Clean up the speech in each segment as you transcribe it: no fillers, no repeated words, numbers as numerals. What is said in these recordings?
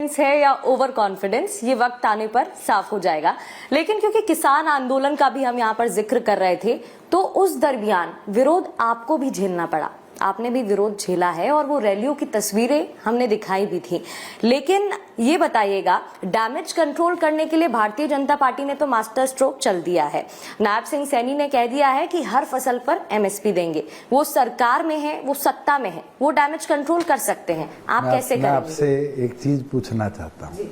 Confidence है या over confidence, ये वक्त आने पर साफ हो जाएगा। लेकिन क्योंकि किसान आंदोलन का भी हम यहाँ पर जिक्र कर रहे थे, तो उस दरमियान विरोध आपको भी झेलना पड़ा, आपने भी विरोध झेला है और वो रैलियों की तस्वीरें हमने दिखाई भी थी। लेकिन ये बताइएगा, डैमेज कंट्रोल करने के लिए भारतीय जनता पार्टी ने तो मास्टर स्ट्रोक चल दिया है। नायब सिंह सैनी ने कह दिया है कि हर फसल पर एमएसपी देंगे। वो सरकार में है, वो सत्ता में है, वो डैमेज कंट्रोल कर सकते हैं। आप कैसे करेंगे? मैं आपसे एक चीज पूछना चाहता हूँ।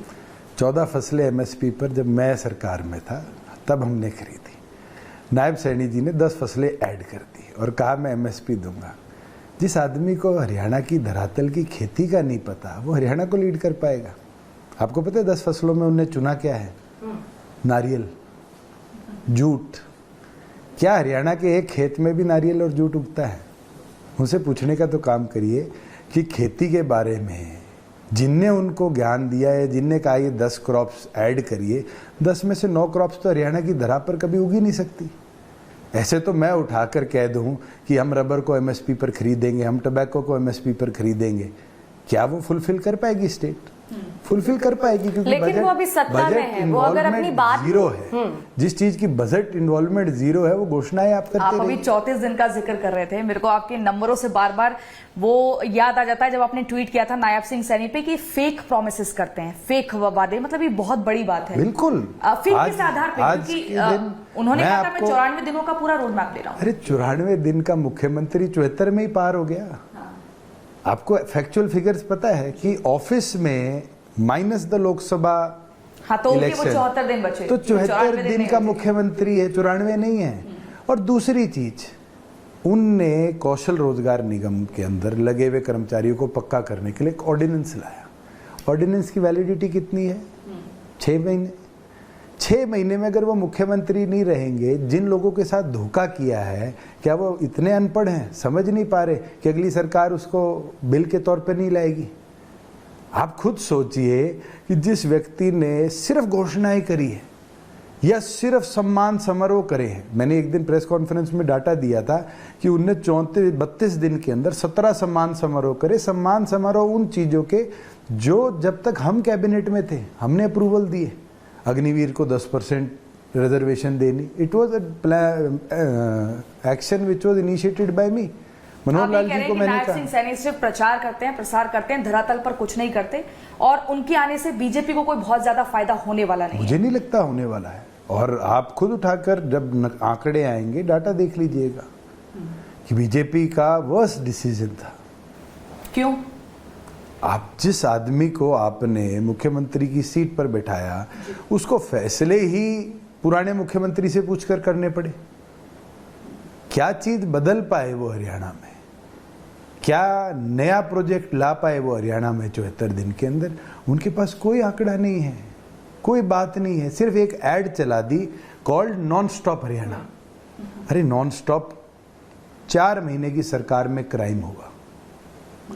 14 फसलें एमएसपी पर जब मैं सरकार में था तब हमने खरीदी। नायब सैनी जी ने 10 फसलें ऐड कर दी और कहा मैं एमएसपी दूंगा। जिस आदमी को हरियाणा की धरातल की खेती का नहीं पता, वो हरियाणा को लीड कर पाएगा? आपको पता है 10 फसलों में उन्होंने चुना क्या है? नारियल, जूट। क्या हरियाणा के एक खेत में भी नारियल और जूट उगता है? उनसे पूछने का तो काम करिए कि खेती के बारे में जिनने उनको ज्ञान दिया है, जिनने कहा ये 10 क्रॉप्स ऐड करिए, 10 में से 9 क्रॉप्स तो हरियाणा की धरा पर कभी उगी नहीं सकती। ऐसे तो मैं उठाकर कह दूं कि हम रबर को एमएसपी पर खरीदेंगे, हम टबैको को एमएसपी पर खरीदेंगे, क्या वो फुलफिल कर पाएगी? स्टेट फुलफिल कर पाएगी? क्योंकि लेकिन वो अभी सत्ता में है, वो अगर अपनी बात जीरो है। जिस चीज की बजट इन्वॉल्वमेंट जीरो है, वो घोषणाएं आप करते आप अभी 34 दिन का जिक्र कर रहे थे। मेरे को आपके नंबरों से बार बार वो याद आ जाता है जब आपने ट्वीट किया था नायब सिंह सैनी पे कि फेक प्रोमिसेस करते हैं, फेक वादे। मतलब ये बहुत बड़ी बात है। बिल्कुल। फेक किस आधार पे? क्योंकि उन्होंने कहा था मैं 94 दिनों का पूरा रोड मैप दे रहा हूँ। अरे 94 दिन का मुख्यमंत्री 74 में ही पार हो गया। आपको फैक्चुअल फिगर्स पता है कि ऑफिस में माइनस द लोकसभा तो उनके वो 74 दिन बचे, तो 74 दिन का मुख्यमंत्री है, 94 नहीं है। और दूसरी चीज, उनने कौशल रोजगार निगम के अंदर लगे हुए कर्मचारियों को पक्का करने के लिए एक ऑर्डिनेंस लाया। ऑर्डिनेंस की वैलिडिटी कितनी है? 6 महीने। 6 महीने में अगर वो मुख्यमंत्री नहीं रहेंगे, जिन लोगों के साथ धोखा किया है, क्या वो इतने अनपढ़ हैं, समझ नहीं पा रहे कि अगली सरकार उसको बिल के तौर पे नहीं लाएगी? आप खुद सोचिए कि जिस व्यक्ति ने सिर्फ घोषणाएं करी है या सिर्फ सम्मान समारोह करे हैं। मैंने एक दिन प्रेस कॉन्फ्रेंस में डाटा दिया था कि उनने 32 दिन के अंदर 17 सम्मान समारोह करे। सम्मान समारोह उन चीजों के जो जब तक हम कैबिनेट में थे हमने अप्रूवल दिए। अग्निवीर को 10% रिजर्वेशन देनी, it was action which was initiated by me. Manohar Lal ji को मैंने कहा। सिंह सैनी सिर्फ प्रचार करते हैं, प्रसार करते हैं, धरातल पर कुछ नहीं करते और उनके आने से बीजेपी को कोई बहुत ज्यादा फायदा होने वाला नहीं। मुझे नहीं लगता होने वाला है। और आप खुद उठाकर जब आंकड़े आएंगे डाटा देख लीजिएगा कि बीजेपी का वर्स्ट डिसीजन था। क्यों? आप जिस आदमी को आपने मुख्यमंत्री की सीट पर बैठाया, उसको फैसले ही पुराने मुख्यमंत्री से पूछकर करने पड़े। क्या चीज बदल पाए वो हरियाणा में? क्या नया प्रोजेक्ट ला पाए वो हरियाणा में 74 दिन के अंदर? उनके पास कोई आंकड़ा नहीं है, कोई बात नहीं है। सिर्फ एक एड चला दी कॉल्ड नॉन स्टॉप हरियाणा। अरे नॉन स्टॉप 4 महीने की सरकार में क्राइम हुआ।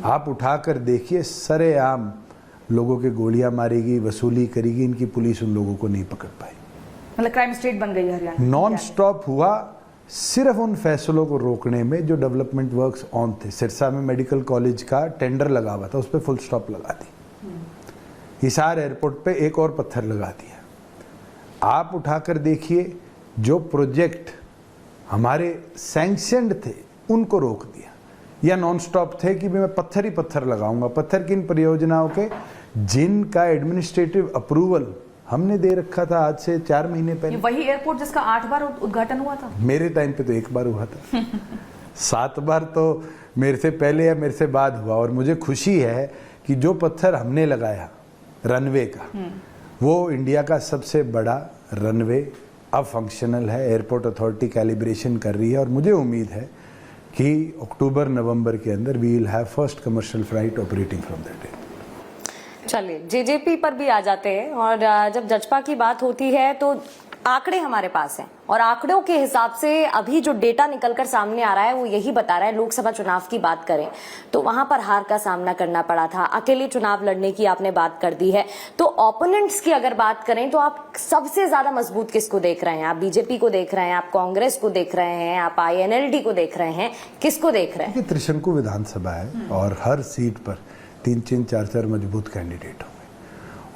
आप उठाकर देखिए, सरेआम लोगों के गोलियां मारेगी, वसूली करेगी, इनकी पुलिस उन लोगों को नहीं पकड़ पाई। मतलब क्राइम स्टेट बन गई है हरियाणा। नॉन स्टॉप हुआ सिर्फ उन फैसलों को रोकने में जो डेवलपमेंट वर्क्स ऑन थे। सिरसा में मेडिकल कॉलेज का टेंडर लगा हुआ था, उस पर फुल स्टॉप लगा दी। हिसार एयरपोर्ट पे एक और पत्थर लगा दिया। आप उठाकर देखिए, जो प्रोजेक्ट हमारे सैंक्शनड थे उनको रोक दिया। या नॉन स्टॉप थे कि मैं पत्थर ही पत्थर लगाऊंगा। पत्थर किन परियोजनाओं के? जिनका एडमिनिस्ट्रेटिव अप्रूवल हमने दे रखा था आज से 4 महीने पहले। वही एयरपोर्ट जिसका 8 बार उद्घाटन हुआ था? मेरे टाइम पे तो 1 बार हुआ था। 7 बार तो मेरे से पहले या मेरे से बाद हुआ। और मुझे खुशी है कि जो पत्थर हमने लगाया रनवे का, वो इंडिया का सबसे बड़ा रनवे अब फंक्शनल है। एयरपोर्ट अथॉरिटी कैलिब्रेशन कर रही है और मुझे उम्मीद है कि अक्टूबर नवंबर के अंदर we will have first commercial flight operating from that airport. चलिए, जेजेपी पर भी आ जाते हैं। और जब जजपा की बात होती है तो आंकड़े हमारे पास हैं और आंकड़ों के हिसाब से अभी जो डेटा निकलकर सामने आ रहा है वो यही बता रहा है। लोकसभा चुनाव की बात करें तो वहां पर हार का सामना करना पड़ा था। अकेले चुनाव लड़ने की आपने बात कर दी है। तो ओपोनेंट्स की अगर बात करें तो आप सबसे ज्यादा मजबूत किसको देख रहे हैं? आप बीजेपी को देख रहे हैं, आप कांग्रेस को देख रहे हैं, आप INLD को देख रहे हैं, किसको देख रहे हैं? त्रिशंकु विधानसभा है और हर सीट पर 3-4 मजबूत कैंडिडेट होंगे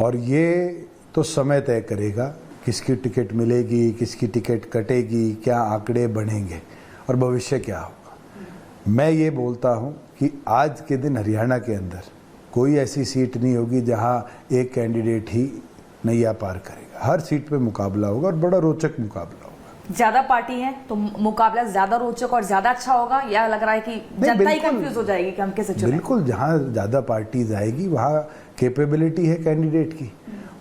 और ये तो समय तय करेगा किसकी टिकट मिलेगी, किसकी टिकट कटेगी, क्या आंकड़े बढ़ेंगे और भविष्य क्या होगा। मैं ये बोलता हूँ कि आज के दिन हरियाणा के अंदर कोई ऐसी सीट नहीं होगी जहाँ एक कैंडिडेट ही नैया पार करेगा। हर सीट पे मुकाबला होगा और बड़ा रोचक मुकाबला होगा। ज्यादा पार्टी है तो मुकाबला ज्यादा रोचक और ज्यादा अच्छा होगा, या लग रहा है कि जनता ही कंफ्यूज हो जाएगी कि हम कैसे चुनें? बिल्कुल, जहाँ ज्यादा पार्टीज आएगी वहाँ कैपेबिलिटी है कैंडिडेट की,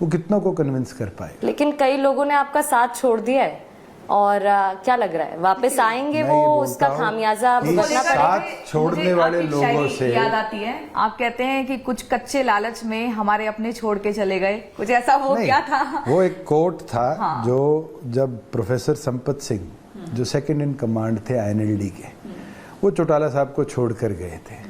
वो कितनों को कन्विंस कर पाए। लेकिन कई लोगों ने आपका साथ छोड़ दिया है और क्या लग रहा है वापस आएंगे मैं वो ये उसका बोलता हूं खामियाजा कि भुगतना साथ पड़ेगा। छोड़ने मुझे वाले आपकी लोगों शायरी से याद आती है, आप कहते हैं कि कुछ कच्चे लालच में हमारे अपने छोड़ के चले गए, कुछ ऐसा वो नहीं, क्या था? वो एक कोट था। हाँ। जो जब प्रोफेसर संपत सिंह जो सेकंड इन कमांड थे INLD के, वो चौटाला साहब को छोड़कर गए थे।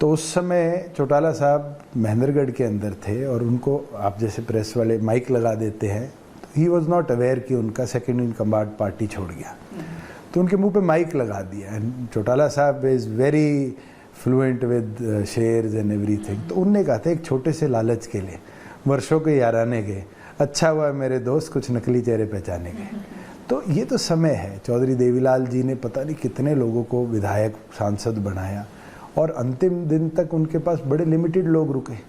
तो उस समय चौटाला साहब महेंद्रगढ़ के अंदर थे और उनको आप जैसे प्रेस वाले माइक लगा देते हैं, ही वॉज नॉट अवेयर कि उनका सेकंड इन कमांड पार्टी छोड़ गया। तो उनके मुंह पे माइक लगा दिया। चौटाला साहब is very fluent with shares and everything. तो उनने कहा था एक छोटे से लालच के लिए वर्षों के याराने गए, अच्छा हुआ मेरे दोस्त कुछ नकली चेहरे पहचाने गए। तो ये तो समय है। चौधरी देवीलाल जी ने पता नहीं कितने लोगों को विधायक सांसद बनाया और अंतिम दिन तक उनके पास बड़े लिमिटेड लोग रुके।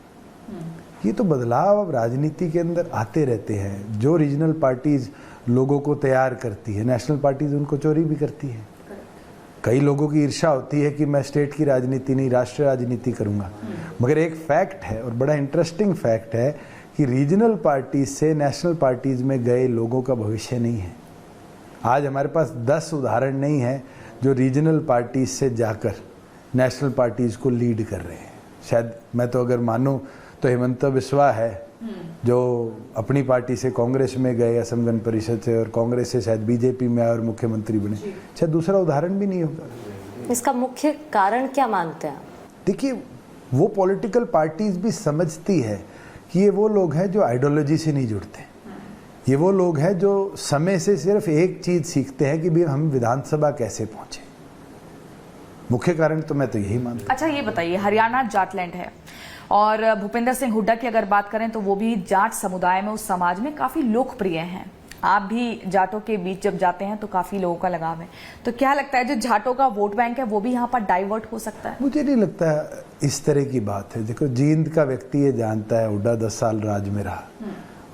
ये तो बदलाव अब राजनीति के अंदर आते रहते हैं। जो रीजनल पार्टीज लोगों को तैयार करती है, नेशनल पार्टीज उनको चोरी भी करती है। कई लोगों की ईर्ष्या होती है कि मैं स्टेट की राजनीति नहीं राष्ट्रीय राजनीति करूंगा, मगर एक फैक्ट है और बड़ा इंटरेस्टिंग फैक्ट है कि रीजनल पार्टीज से नेशनल पार्टीज में गए लोगों का भविष्य नहीं है। आज हमारे पास 10 उदाहरण नहीं है जो रीजनल पार्टीज से जाकर नेशनल पार्टीज को लीड कर रहे हैं। शायद मैं तो अगर मानूं तो हेमंत बिस्वा है जो अपनी पार्टी से कांग्रेस में गए असम गण परिषद से, और कांग्रेस से शायद बीजेपी में आए और मुख्यमंत्री बने। शायद दूसरा उदाहरण भी नहीं होगा। इसका मुख्य कारण क्या मानते हैं आप? देखिए, वो पॉलिटिकल पार्टीज भी समझती है कि ये वो लोग हैं जो आइडियोलॉजी से नहीं जुड़ते। ये वो लोग हैं जो समय से सिर्फ एक चीज सीखते हैं कि भी हम विधानसभा कैसे पहुंचे। मुख्य कारण तो मैं तो यही मानता हूं। अच्छा ये बताइए, हरियाणा जाटलैंड है और भूपेंद्र सिंह हुड्डा की अगर बात करें तो वो भी जाट समुदाय में, उस समाज में काफी लोकप्रिय हैं। आप भी जाटों के बीच जब जाते हैं तो काफी लोगों का लगाव है। तो क्या लगता है जो जाटों का वोट बैंक है वो भी यहाँ पर डाइवर्ट हो सकता है? मुझे नहीं लगता इस तरह की बात है। देखो, जींद का व्यक्ति ये जानता है हुड्डा 10 साल राज में रहा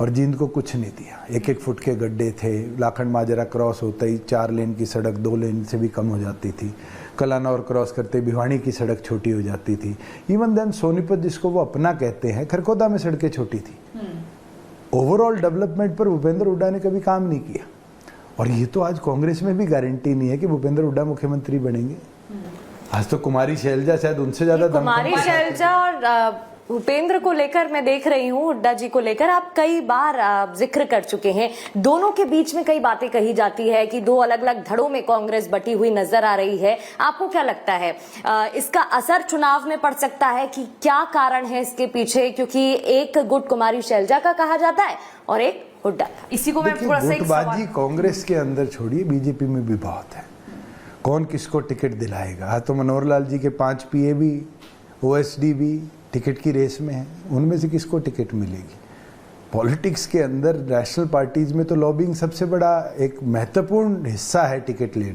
और जींद को कुछ नहीं दिया। 1-1 फुट के गड्ढे थे, लाखन माजरा क्रॉस होता ही 4 लेन की सड़क 2 लेन से भी कम हो जाती थी। कलानौर क्रॉस करते भिवानी की सड़क छोटी हो जाती थी। इवन देन सोनीपत जिसको वो अपना कहते हैं, खरखोदा में सड़कें छोटी थी। ओवरऑल डेवलपमेंट पर भूपेंद्र हुड्डा ने कभी काम नहीं किया। और ये तो आज कांग्रेस में भी गारंटी नहीं है कि भूपेंद्र हुड्डा मुख्यमंत्री बनेंगे। आज तो कुमारी शैलजा शायद उनसे ज्यादा कुमारी शैलजा और भूपेंद्र को लेकर मैं देख रही हूँ, हुड्डा जी को लेकर आप कई बार जिक्र कर चुके हैं। दोनों के बीच में कई बातें कही जाती है कि दो अलग अलग धड़ों में कांग्रेस बटी हुई नजर आ रही है। आपको क्या लगता है इसका असर चुनाव में पड़ सकता है कि क्या कारण है इसके पीछे? क्योंकि एक गुट कुमारी शैलजा का कहा जाता है और एक हुड्डा। इसी को मैं थोड़ा सा गुटबाजी कांग्रेस के अंदर छोड़िए, बीजेपी में भी बहुत है। कौन किसको टिकट दिलाएगा? हाँ, तो मनोहर लाल जी के 5 PA भी, OSD भी टिकट की रेस में है। उनमें से किसको टिकट मिलेगी? पॉलिटिक्स के अंदर नेशनल पार्टीज में तो लॉबिंग सबसे बड़ा एक महत्वपूर्ण हिस्सा है टिकट लेने।